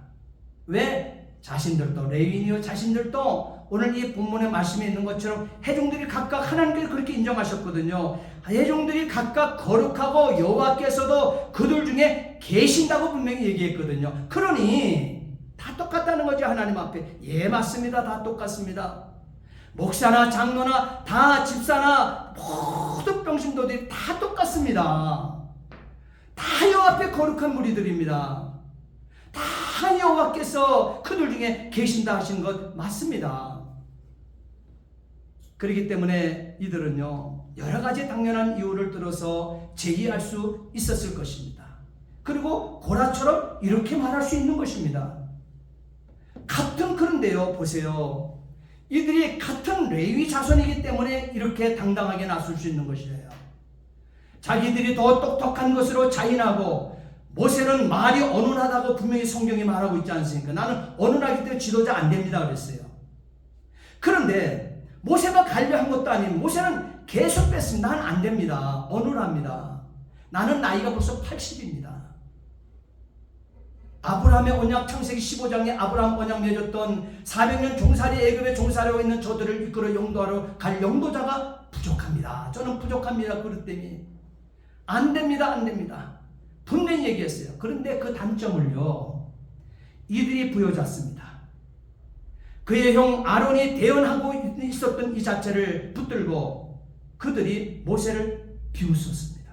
Speaker 1: 왜? 자신들도 레위인이요 자신들도 오늘 이 본문의 말씀에 있는 것처럼 해중들이 각각 하나님께서 그렇게 인정하셨거든요. 해중들이 각각 거룩하고 여호와께서도 그들 중에 계신다고 분명히 얘기했거든요. 그러니 다 똑같다는 거죠. 하나님 앞에. 예, 맞습니다. 다 똑같습니다. 목사나 장로나 다 집사나 모든 병신도들이 다 똑같습니다. 다 여호와 앞에 거룩한 무리들입니다. 다 여호와께서 그들 중에 계신다 하신 것 맞습니다. 그렇기 때문에 이들은요 여러 가지 당연한 이유를 들어서 제의할 수 있었을 것입니다. 그리고 고라처럼 이렇게 말할 수 있는 것입니다. 같은 그런데요 보세요. 이들이 같은 레위 자손이기 때문에 이렇게 당당하게 나설 수 있는 것이에요. 자기들이 더 똑똑한 것으로 자인하고 모세는 말이 어눌하다고 분명히 성경이 말하고 있지 않습니까? 나는 어눌하기 때문에 지도자 안 됩니다 그랬어요. 그런데 모세가 가려 한 것도 아니고 모세는 계속 뺐습니다. 나는 안 됩니다. 어눌합니다. 나는 나이가 벌써 80입니다. 아브라함의 언약 창세기 15장에 아브라함 언약 맺었던 400년 종살이 애굽에 종살이하고 있는 저들을 이끌어 영도하러 갈 영도자가 부족합니다. 저는 부족합니다. 그것 때문에 안 됩니다. 분명히 얘기했어요. 그런데 그 단점을요 이들이 부여잡습니다. 그의 형 아론이 대언하고 있었던 이 자체를 붙들고 그들이 모세를 비웃었습니다.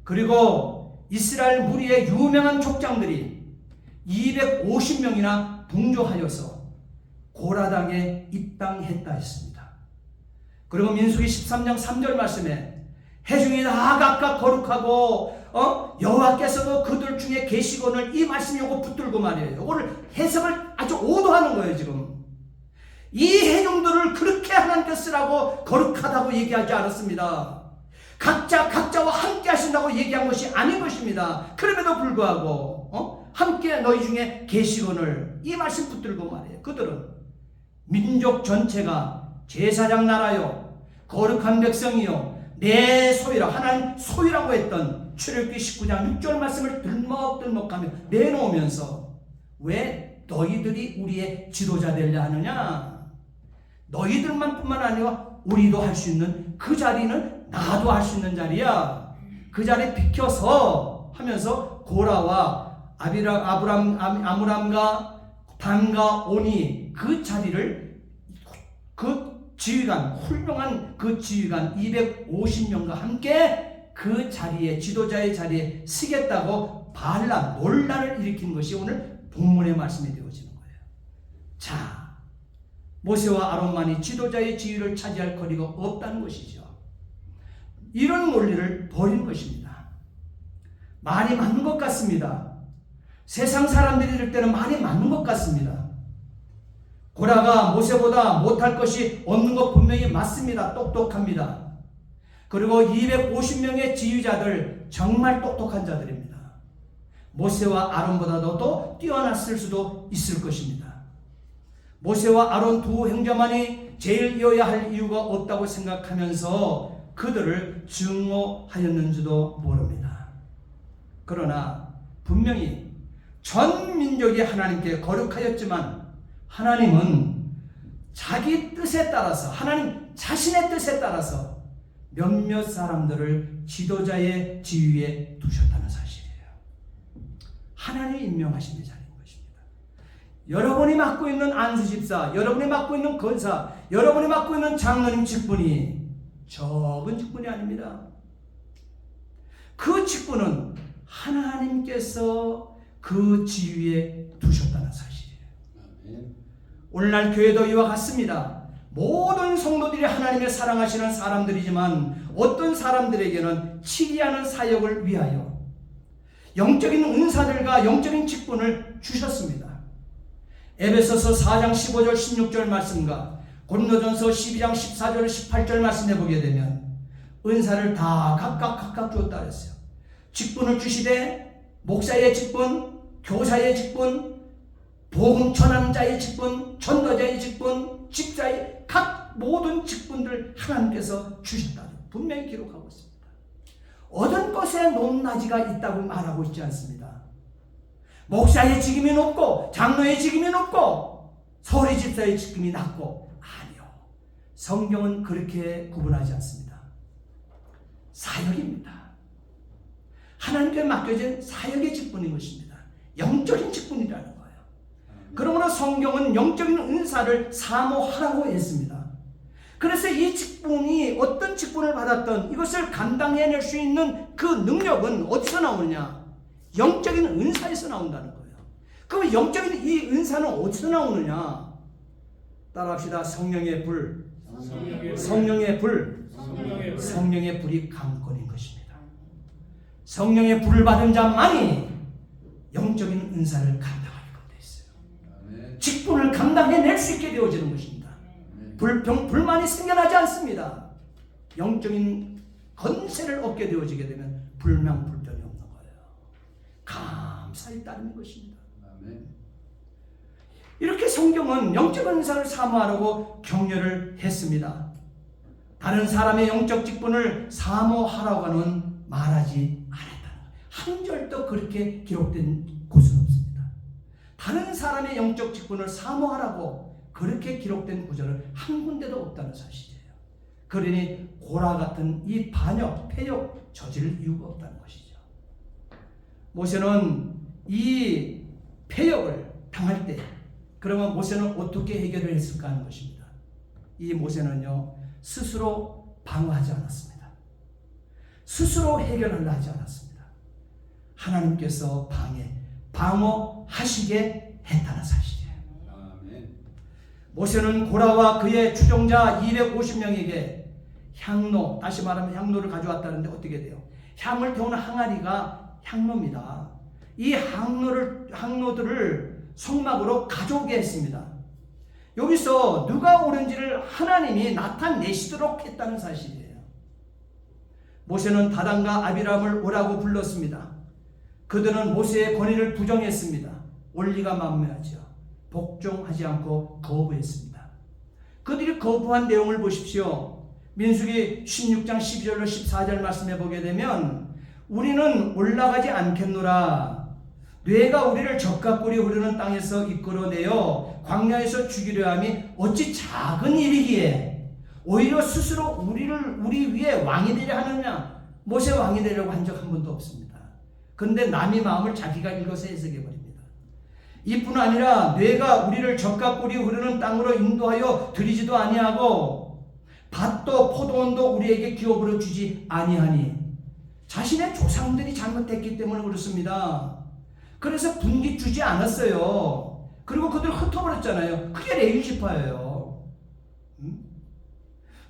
Speaker 1: 그리고 이스라엘 무리의 유명한 족장들이 250명이나 동조하여서 고라당에 입당했다 했습니다. 그리고 민수기 13장 3절 말씀에 해중이 다 각각 거룩하고 여호와께서도 그들 중에 계시거늘 이 말씀이 요거 붙들고 말이에요. 이거를 해석을 아주 오도하는 거예요. 지금 이 해중들을 그렇게 하나님께서 쓰라고 거룩하다고 얘기하지 않았습니다. 각자와 함께 하신다고 얘기한 것이 아닌 것입니다. 그럼에도 불구하고 함께 너희 중에 계시거늘 이 말씀 붙들고 말이에요. 그들은 민족 전체가 제사장 나라요 거룩한 백성이요 내 소유라 하나님 소유라고 했던 출애굽기 19장 6절 말씀을 들먹들먹하며 내놓으면서 왜 너희들이 우리의 지도자 되려 하느냐. 너희들만 뿐만 아니라 우리도 할 수 있는 그 자리는 나도 할 수 있는 자리야. 그 자리 비켜서 하면서 고라와 아므람과 단과 온이 그 자리를 그 지휘관 훌륭한 그 지휘관 250명과 함께 그 자리에 지도자의 자리에 쓰겠다고 논란을 일으킨 것이 오늘 본문의 말씀이 되어지는 거예요. 자, 모세와 아론만이 지도자의 지위를 차지할 거리가 없다는 것이죠. 이런 논리를 버린 것입니다. 말이 맞는 것 같습니다. 세상 사람들이 이럴 때는 말이 맞는 것 같습니다. 고라가 모세보다 못할 것이 없는 것 분명히 맞습니다. 똑똑합니다. 그리고 250명의 지휘자들 정말 똑똑한 자들입니다. 모세와 아론보다도 더 뛰어났을 수도 있을 것입니다. 모세와 아론 두 형제만이 제일이어야 할 이유가 없다고 생각하면서 그들을 증오하였는지도 모릅니다. 그러나 분명히 전 민족이 하나님께 거룩하였지만 하나님은 자기 뜻에 따라서, 하나님 자신의 뜻에 따라서 몇몇 사람들을 지도자의 지위에 두셨다는 사실이에요. 하나님이 임명하심의 자리인 것입니다. 여러분이 맡고 있는 안수집사, 여러분이 맡고 있는 권사, 여러분이 맡고 있는 장로님 직분이 적은 직분이 아닙니다. 그 직분은 하나님께서 그 지위에 두셨다는 사실이에요. 오늘날 교회도 이와 같습니다. 모든 성도들이 하나님의 사랑하시는 사람들이지만 어떤 사람들에게는 치리하는 사역을 위하여 영적인 은사들과 영적인 직분을 주셨습니다. 에베소서 4장 15절 16절 말씀과 고린도전서 12장 14절 18절 말씀해 보게 되면 은사를 다 각각 주었다 그랬어요. 직분을 주시되 목사의 직분, 교사의 직분, 복음 전하는 자의 직분, 전도자의 직분, 집사의 각 모든 직분들 하나님께서 주셨다. 분명히 기록하고 있습니다. 얻은 것에 높낮이가 있다고 말하고 있지 않습니다. 목사의 직임이 높고 장로의 직임이 높고 서리 집사의 직임이 낮고, 아니요. 성경은 그렇게 구분하지 않습니다. 사역입니다. 하나님께 맡겨진 사역의 직분인 것입니다. 영적인 직분이라는 거예요. 그러므로 성경은 영적인 은사를 사모하라고 했습니다. 그래서 이 직분이 어떤 직분을 받았던 이것을 감당해낼 수 있는 그 능력은 어디서 나오느냐? 영적인 은사에서 나온다는 거예요. 그럼 영적인 이 은사는 어디서 나오느냐? 따라합시다. 성령의 불, 성령의 불, 성령의 불이 강권인 것입니다. 성령의 불을 받은 자만이 영적인 은사를 감당하게 되어 있어요. 직분을 감당해낼 수 있게 되어지는 것입니다. 불만이 생겨나지 않습니다. 영적인 건세를 얻게 되어지게 되면 불명불변이 없는 거예요. 감사히 따르는 것입니다. 이렇게 성경은 영적 은사를 사모하라고 격려를 했습니다. 다른 사람의 영적 직분을 사모하라고는 말하지 않았다. 한 절도 그렇게 기록된 곳은 없습니다. 다른 사람의 영적 직분을 사모하라고 그렇게 기록된 구절은 한 군데도 없다는 사실이에요. 그러니 고라 같은 이 반역, 패역 저지를 이유가 없다는 것이죠. 모세는 이 패역을 당할 때 그러면 모세는 어떻게 해결을 했을까 하는 것입니다. 이 모세는요, 스스로 방어하지 않았습니다. 스스로 해결을 하지 않았습니다. 하나님께서 방어하시게 했다는 사실이에요. 모세는 고라와 그의 추종자 250명에게 향로, 다시 말하면 향로를 가져왔다는데 어떻게 돼요? 향을 태우는 항아리가 향로입니다. 이 향로들을 성막으로 가져오게 했습니다. 여기서 누가 옳은지를 하나님이 나타내시도록 했다는 사실이에요. 모세는 다단과 아비람을 오라고 불렀습니다. 그들은 모세의 권위를 부정했습니다. 원리가 만무하죠. 복종하지 않고 거부했습니다. 그들이 거부한 내용을 보십시오. 민수기 16장 12절로 14절 말씀해 보게 되면 우리는 올라가지 않겠노라. 뇌가 우리를 적각골이 흐르는 땅에서 이끌어내어 광야에서 죽이려 함이 어찌 작은 일이기에 오히려 스스로 우리 위에 왕이 되려 하느냐. 모세 왕이 되려고 한 적 한 번도 없습니다. 그런데 남의 마음을 자기가 읽어서 해석해 버립니다. 이뿐 아니라 뇌가 우리를 적각골이 흐르는 땅으로 인도하여 들이지도 아니하고 밭도 포도원도 우리에게 기업으로 주지 아니하니 자신의 조상들이 잘못했기 때문에 그렇습니다. 그래서 분기 주지 않았어요. 그리고 그들 흩어버렸잖아요. 그게 레위지파예요.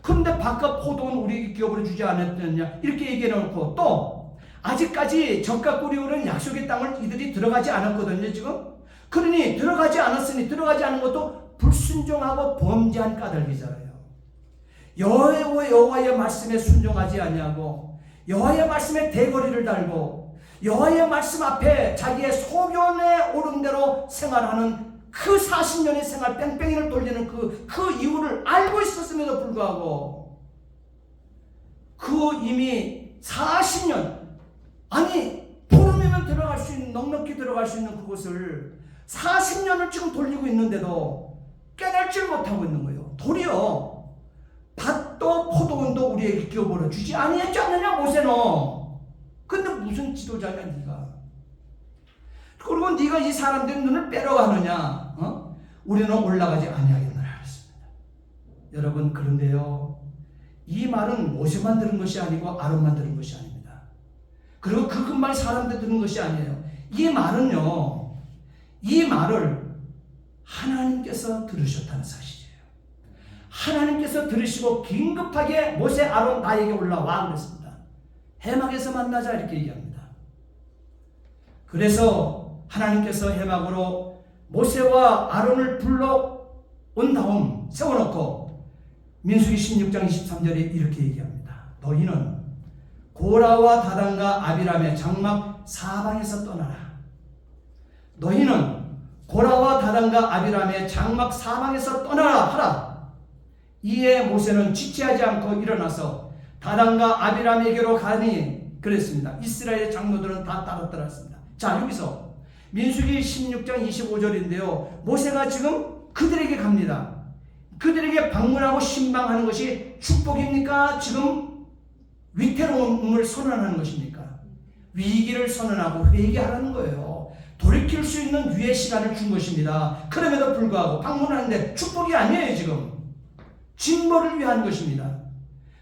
Speaker 1: 그런데 바깥 포도원 우리에게 기업으로 주지 않았느냐 이렇게 얘기해놓고 또 아직까지 적각골이 흐르는 약속의 땅을 이들이 들어가지 않았거든요. 지금 그러니 들어가지 않았으니 들어가지 않은 것도 불순종하고 범죄한 까닭이잖아요. 여호와의 말씀에 순종하지 아니하고 여호와의 말씀에 대거리를 달고 여호와의 말씀 앞에 자기의 소견에 오른 대로 생활하는 그 40년의 생활 뺑뺑이를 돌리는 그 이유를 알고 있었음에도 불구하고 그 이미 40년 아니 보름이면 들어갈 수 있는 사람들이 넉넉히 들어갈 수 있는 그곳을 40년을 지금 돌리고 있는데도 깨달지를 못하고 있는 거예요. 도리어 밭도 포도원도 우리에게 기업으로 주지 아니했지 않느냐 모세는. 근데 무슨 지도자냐 네가. 그리고 네가 이 사람들의 눈을 빼러가느냐. 우리는 올라가지 아니하겠느냐 했습니다. 여러분, 그런데요, 이 말은 모세만 들은 것이 아니고 아론만 들은 것이 아닙니다. 그리고 그 금방 사람들 들은 것이 아니에요. 이 말은요, 이 말을 하나님께서 들으셨다는 사실이에요. 하나님께서 들으시고 긴급하게 모세, 아론 나에게 올라와 그랬습니다. 해막에서 만나자 이렇게 얘기합니다. 그래서 하나님께서 해막으로 모세와 아론을 불러 온 다음 세워놓고 민수기 16장 23절에 이렇게 얘기합니다. 너희는 고라와 다단과 아비람의 장막 사방에서 떠나라. 너희는 고라와 다단과 아비람의 장막 사방에서 떠나라 하라. 이에 모세는 지체하지 않고 일어나서 다단과 아비람에게로 가니 그랬습니다. 이스라엘의 장로들은 다 따랐습니다. 자, 여기서 민수기 16장 25절인데요. 모세가 지금 그들에게 갑니다. 그들에게 방문하고 신방하는 것이 축복입니까? 지금 위태로움을 선언하는 것입니까? 위기를 선언하고 회개하라는 거예요. 돌이킬 수 있는 위의 시간을 준 것입니다. 그럼에도 불구하고 방문하는데 축복이 아니에요. 지금 징벌을 위한 것입니다.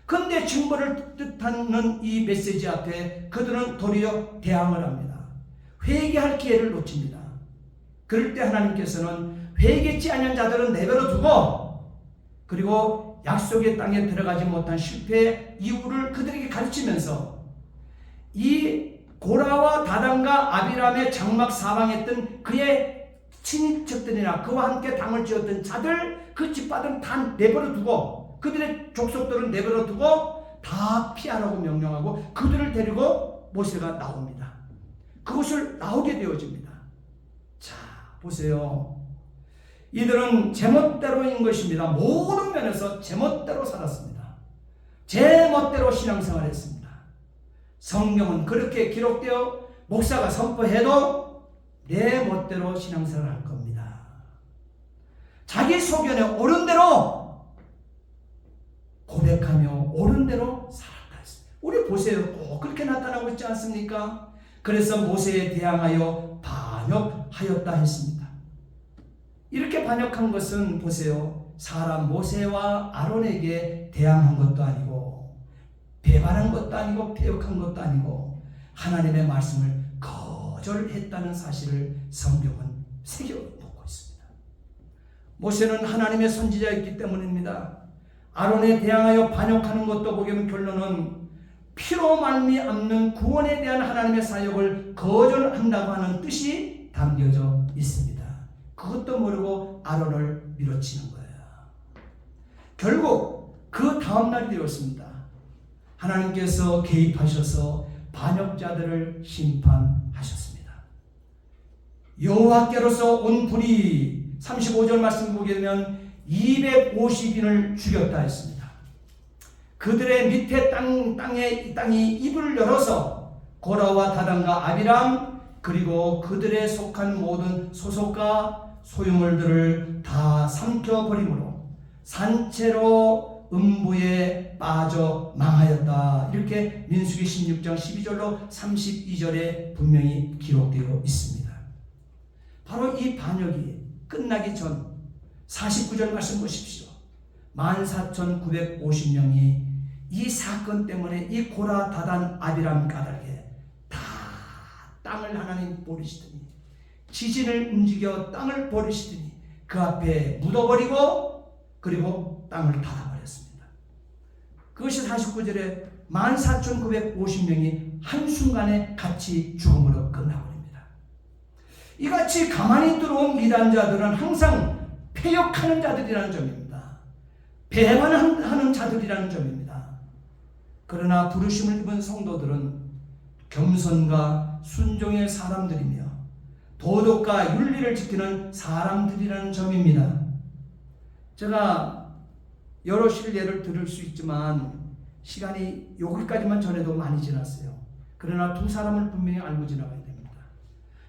Speaker 1: 그런데 징벌을 뜻하는 이 메시지 앞에 그들은 도리어 대항을 합니다. 회개할 기회를 놓칩니다. 그럴 때 하나님께서는 회개치 아니한 자들은 내버려 두고, 그리고 약속의 땅에 들어가지 못한 실패의 이유를 그들에게 가르치면서 이 고라와 다단과 아비람의 장막 사방했던 그의 친인척들이나 그와 함께 당을 지었던 자들, 그 집바들은 다 내버려 두고, 그들의 족속들은 내버려 두고 다 피하라고 명령하고 그들을 데리고 모세가 나옵니다. 그것을 나오게 되어집니다. 자, 보세요. 이들은 제멋대로인 것입니다. 모든 면에서 제멋대로 살았습니다. 제멋대로 신앙생활을 했습니다. 성경은 그렇게 기록되어 목사가 선포해도 내 멋대로 신앙생활을 할 겁니다. 자기 소견에 옳은 대로 고백하며 옳은 대로 살아가 있습니다. 우리 보세요. 꼭 그렇게 나타나고 있지 않습니까? 그래서 모세에 대항하여 반역하였다 했습니다. 이렇게 반역한 것은 보세요. 사람 모세와 아론에게 대항한 것도 아니고 배반한 것도 아니고 패역한 것도 아니고 하나님의 말씀을 거절했다는 사실을 성경은 새겨놓고 있습니다. 모세는 하나님의 선지자였기 때문입니다. 아론에 대항하여 반역하는 것도 보게 되면 결론은 피로 말미암는 구원에 대한 하나님의 사역을 거절한다고 하는 뜻이 담겨져 있습니다. 그것도 모르고 아론을 밀어치는 거예요. 결국 그 다음날이 되었습니다. 하나님께서 개입하셔서 반역자들을 심판하셨습니다. 여호와께로서 온 불이 35절 말씀 보게 되면 250인을 죽였다 했습니다. 그들의 밑에 땅이 입을 열어서 고라와 다단과 아비람 그리고 그들의 속한 모든 소속과 소유물들을 다 삼켜버림으로 산채로 음부에 빠져 망하였다. 이렇게 민수기 16장 12절로 32절에 분명히 기록되어 있습니다. 바로 이 반역이 끝나기 전 49절 말씀 보십시오. 14,950명이 이 사건 때문에 이 고라 다단 아비람 까닭에 다 땅을 하나님 버리시더니 지진을 움직여 땅을 버리시더니 그 앞에 묻어버리고 그리고 땅을 닫아버렸습니다. 그것이 49절에 14,950명이 한순간에 같이 죽음으로 끝나버립니다. 이같이 가만히 들어온 이단자들은 항상 패역하는 자들이라는 점입니다. 배반하는 자들이라는 점입니다. 그러나 부르심을 입은 성도들은 겸손과 순종의 사람들이며 도덕과 윤리를 지키는 사람들이라는 점입니다. 제가 여러 예를 들을 수 있지만 시간이 여기까지만 전해도 많이 지났어요. 그러나 두 사람을 분명히 알고 지나가야 됩니다.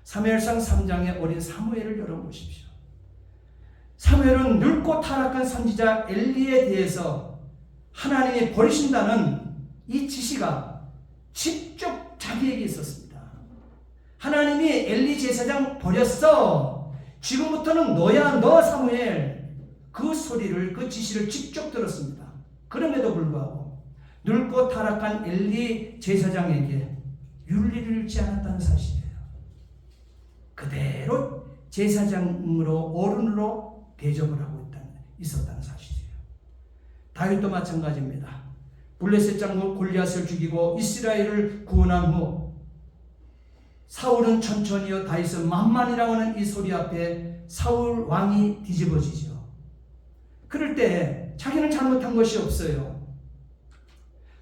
Speaker 1: 사무엘상 3장의 어린 사무엘을 열어보십시오. 사무엘은 늙고 타락한 선지자 엘리에 대해서 하나님이 버리신다는 이 지시가 직접 자기에게 있었습니다. 하나님이 엘리 제사장 버렸어. 지금부터는 너야, 너 사무엘. 그 소리를, 그 지시를 직접 들었습니다. 그럼에도 불구하고 늙고 타락한 엘리 제사장에게 윤리를 잃지 않았다는 사실이에요. 그대로 제사장으로 어른으로 대접을 하고 있었다는 사실이에요. 다윗도 마찬가지입니다. 블레셋 장군 골리앗을 죽이고 이스라엘을 구원한 후 사울은 천천히요, 다윗은 만만이라고 하는 이 소리 앞에 사울 왕이 뒤집어지죠. 그럴 때 자기는 잘못한 것이 없어요.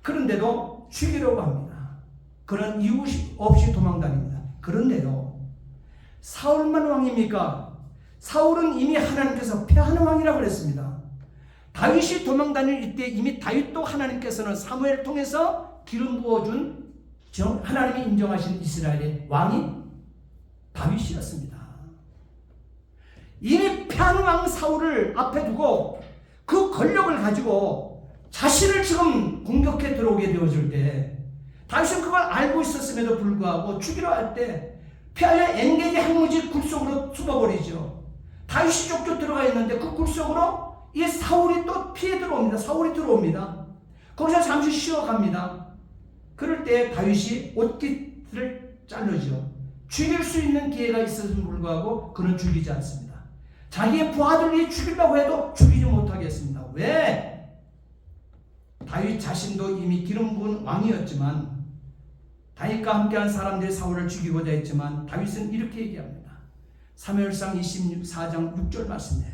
Speaker 1: 그런데도 죽이려고 합니다. 그런 이유 없이 도망다닙니다. 그런데도 사울만 왕입니까? 사울은 이미 하나님께서 패하는 왕이라고 그랬습니다. 다윗이 도망다닐 이때 이미 다윗도 하나님께서는 사무엘을 통해서 기름 부어준 하나님이 인정하신 이스라엘의 왕이 다윗이었습니다. 이미 패한 왕 사울을 앞에 두고 그 권력을 가지고 자신을 지금 공격해 들어오게 되어줄 때 다윗은 그걸 알고 있었음에도 불구하고 죽이려 할 때 폐하여 엔게디 항무지 굴 속으로 숨어버리죠. 다윗이 쫓겨 들어가 있는데 그 굴 속으로 이 사울이 또 피해 들어옵니다. 사울이 들어옵니다. 거기서 잠시 쉬어갑니다. 그럴 때 다윗이 옷깃을 자르죠. 죽일 수 있는 기회가 있었음에도 불구하고 그는 죽이지 않습니다. 자기의 부하들이 죽이려고 해도 죽이지 못하겠습니다. 왜? 다윗 자신도 이미 기름 부은 왕이었지만 다윗과 함께한 사람들이 사울을 죽이고자 했지만 다윗은 이렇게 얘기합니다. 사무엘상 24장 6절 말씀에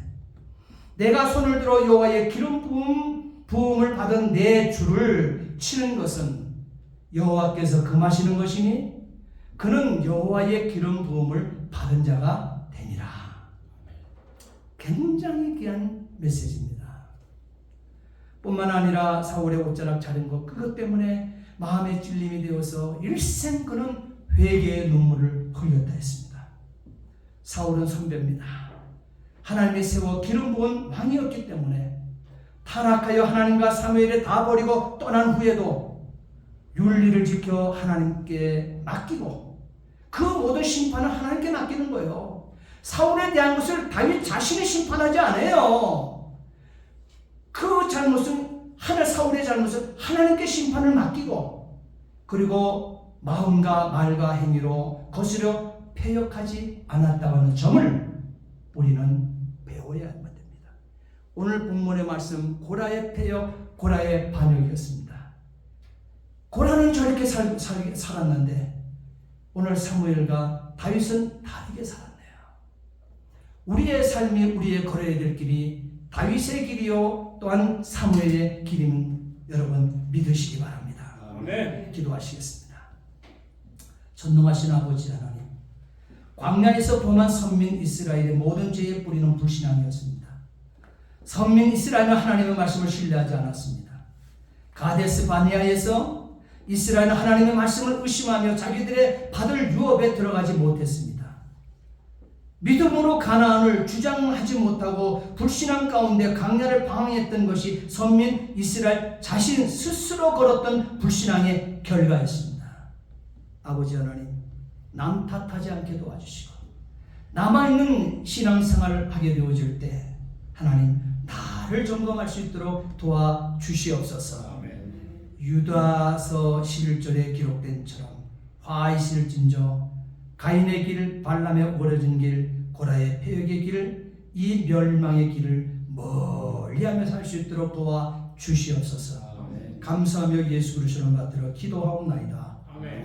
Speaker 1: 내가 손을 들어 여호와의 기름 부음을 받은 내 주를 치는 것은 여호와께서 금하시는 것이니 그는 여호와의 기름 부음을 받은 자가 되니라. 굉장히 귀한 메시지입니다. 뿐만 아니라 사울의 옷자락 차린 것 그것 때문에 마음의 찔림이 되어서 일생 그는 회개의 눈물을 흘렸다 했습니다. 사울은 선배입니다. 하나님이 세워 기름 부은 왕이었기 때문에 타락하여 하나님과 사무엘을 다 버리고 떠난 후에도 윤리를 지켜 하나님께 맡기고 그 모든 심판을 하나님께 맡기는 거예요. 사울에 대한 것을 다윗 자신이 심판하지 않아요. 그 잘못은 사울의 잘못은 하나님께 심판을 맡기고 그리고 마음과 말과 행위로 거스려 패역하지 않았다는 점을 우리는 배워야만 됩니다. 오늘 본문의 말씀 고라의 패역, 고라의 반역이었습니다. 고라는 저렇게 살았는데 오늘 사무엘과 다윗은 다르게 살았네요. 우리의 삶이 우리의 걸어야 될 길이 다윗의 길이요 또한 사무엘의 길임은 여러분 믿으시기 바랍니다.
Speaker 2: 아멘.
Speaker 1: 기도하시겠습니다. 전능하신 아버지 하나님, 광야에서 범한 선민 이스라엘의 모든 죄의 뿌리는 불신앙이었습니다. 선민 이스라엘은 하나님의 말씀을 신뢰하지 않았습니다. 가데스 바네아에서 이스라엘은 하나님의 말씀을 의심하며 자기들의 받을 유업에 들어가지 못했습니다. 믿음으로 가나안을 주장하지 못하고 불신앙 가운데 광야를 방황했던 것이 선민 이스라엘 자신 스스로 걸었던 불신앙의 결과였습니다. 아버지 하나님, 남 탓하지 않게 도와주시고 남아있는 신앙생활을 하게 되어질 때 하나님 나를 점검할 수 있도록 도와주시옵소서.
Speaker 2: 아멘.
Speaker 1: 유다서 11절에 기록된 처럼 화 있을진저 가인의 길, 발람의 오려진 길, 고라의 패역의 길, 이 멸망의 길을 멀리하며 살 수 있도록 도와주시옵소서. 감사하며 예수 그리스도를 받들어 기도하옵나이다. 아멘.